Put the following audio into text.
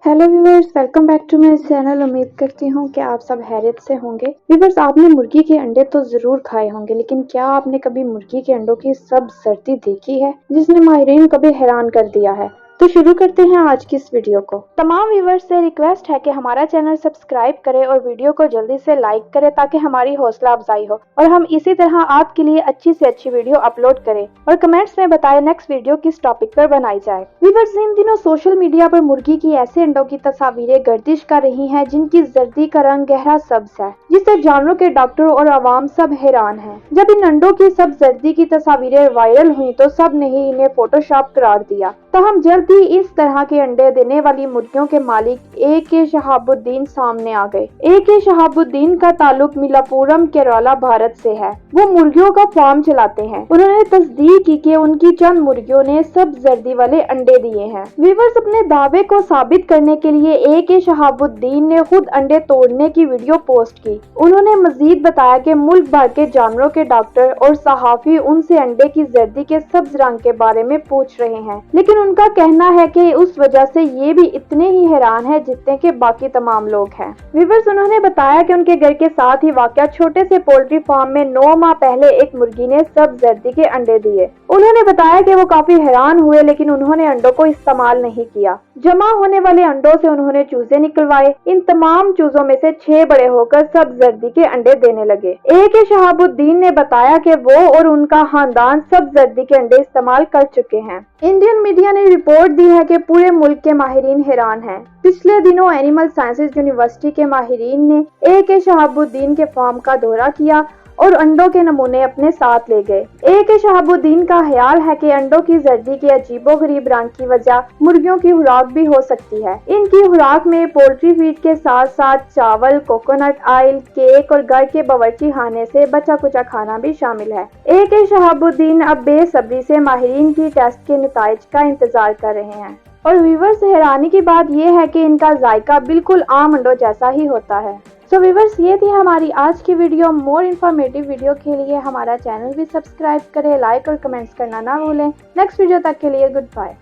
Hello viewers, welcome back to my channel. उम्मीद करती हूँ कि आप सब खैरियत से होंगे। व्यूवर्स, आपने मुर्गी के अंडे तो जरूर खाए होंगे, लेकिन क्या आपने कभी मुर्गी के अंडों की सब जर्दी देखी है जिसने माहिरीन को भी हैरान कर दिया है? तो शुरू करते हैं आज की इस वीडियो को। तमाम व्यूवर्स से रिक्वेस्ट है कि हमारा चैनल सब्सक्राइब करें और वीडियो को जल्दी से लाइक करें ताकि हमारी हौसला अफजाई हो और हम इसी तरह आपके लिए अच्छी से अच्छी वीडियो अपलोड करें। और कमेंट्स में बताएं नेक्स्ट वीडियो किस टॉपिक पर बनाई जाए। व्यूवर्स, इन दिनों सोशल मीडिया पर मुर्गी की ऐसे अंडों की तस्वीरें गर्दिश कर रही हैं जिनकी जर्दी का रंग गहरा सब्ज है, जिससे जानवरों के डॉक्टर और आवाम सब हैरान हैं। जब इन अंडों की सब जर्दी की तस्वीरें वायरल हुई तो सब ने ही इन्हें फोटोशॉप करार दिया। तहम जल्द ही इस तरह के अंडे देने वाली मुर्गियों के मालिक ए.के. शहाबुद्दीन सामने आ गए। ए.के. शहाबुद्दीन का ताल्लुक मिलापुरम केरला भारत से है। वो मुर्गियों का फार्म चलाते हैं। उन्होंने तस्दीक की कि उनकी चंद मुर्गियों ने सब जर्दी वाले अंडे दिए हैं। व्यूअर्स, अपने दावे को साबित करने के लिए ए.के. शहाबुद्दीन ने खुद अंडे तोड़ने की वीडियो पोस्ट की। उन्होंने मजीद बताया कि मुल्क भर के जानवरों के डॉक्टर और सहाफी उनसे अंडे की जर्दी के सब्ज रंग के बारे में पूछ रहे हैं, लेकिन उनका कहना है कि उस वजह से ये भी इतने ही हैरान है जितने के बाकी तमाम लोग हैं। व्यूअर्स, उन्होंने बताया कि उनके घर के साथ ही वाक़या छोटे से पोल्ट्री फार्म में 9 माह पहले एक मुर्गी ने सब जर्दी के अंडे दिए। उन्होंने बताया कि वो काफी हैरान हुए, लेकिन उन्होंने अंडों को इस्तेमाल नहीं किया। जमा होने वाले अंडों से उन्होंने चूजे निकलवाए। इन तमाम चूजों में से 6 बड़े होकर सब जर्दी के अंडे देने लगे। ए.के. शहाबुद्दीन ने बताया कि वो और उनका खानदान सब जर्दी के अंडे इस्तेमाल कर चुके हैं। इंडियन मीडिया ने रिपोर्ट दी है कि पूरे मुल्क के माहिरीन हैरान हैं। पिछले दिनों एनिमल साइंसेज यूनिवर्सिटी के माहिरीन ने ए.के. शहाबुद्दीन के फार्म का दौरा किया और अंडों के नमूने अपने साथ ले गए। ए.के. शहाबुद्दीन का ख्याल है कि अंडों की जर्दी के अजीबोगरीब रंग की वजह मुर्गियों की खुराक भी हो सकती है। इनकी खुराक में पोल्ट्री फीड के साथ साथ चावल, कोकोनट ऑयल, केक और घर के बावर्ची खाने से बचा कुचा खाना भी शामिल है। ए.के. शहाबुद्दीन अब बेसब्री से माहिरीन की टेस्ट के नताइज का इंतजार कर रहे हैं। और व्यूअर्स, हैरानी की बात यह है कि इनका जायका बिल्कुल आम अंडों जैसा ही होता है। तो व्यूअर्स, ये थी हमारी आज की वीडियो। मोर इन्फॉर्मेटिव वीडियो के लिए हमारा चैनल भी सब्सक्राइब करें, लाइक और कमेंट्स करना ना भूलें। नेक्स्ट वीडियो तक के लिए गुड बाय।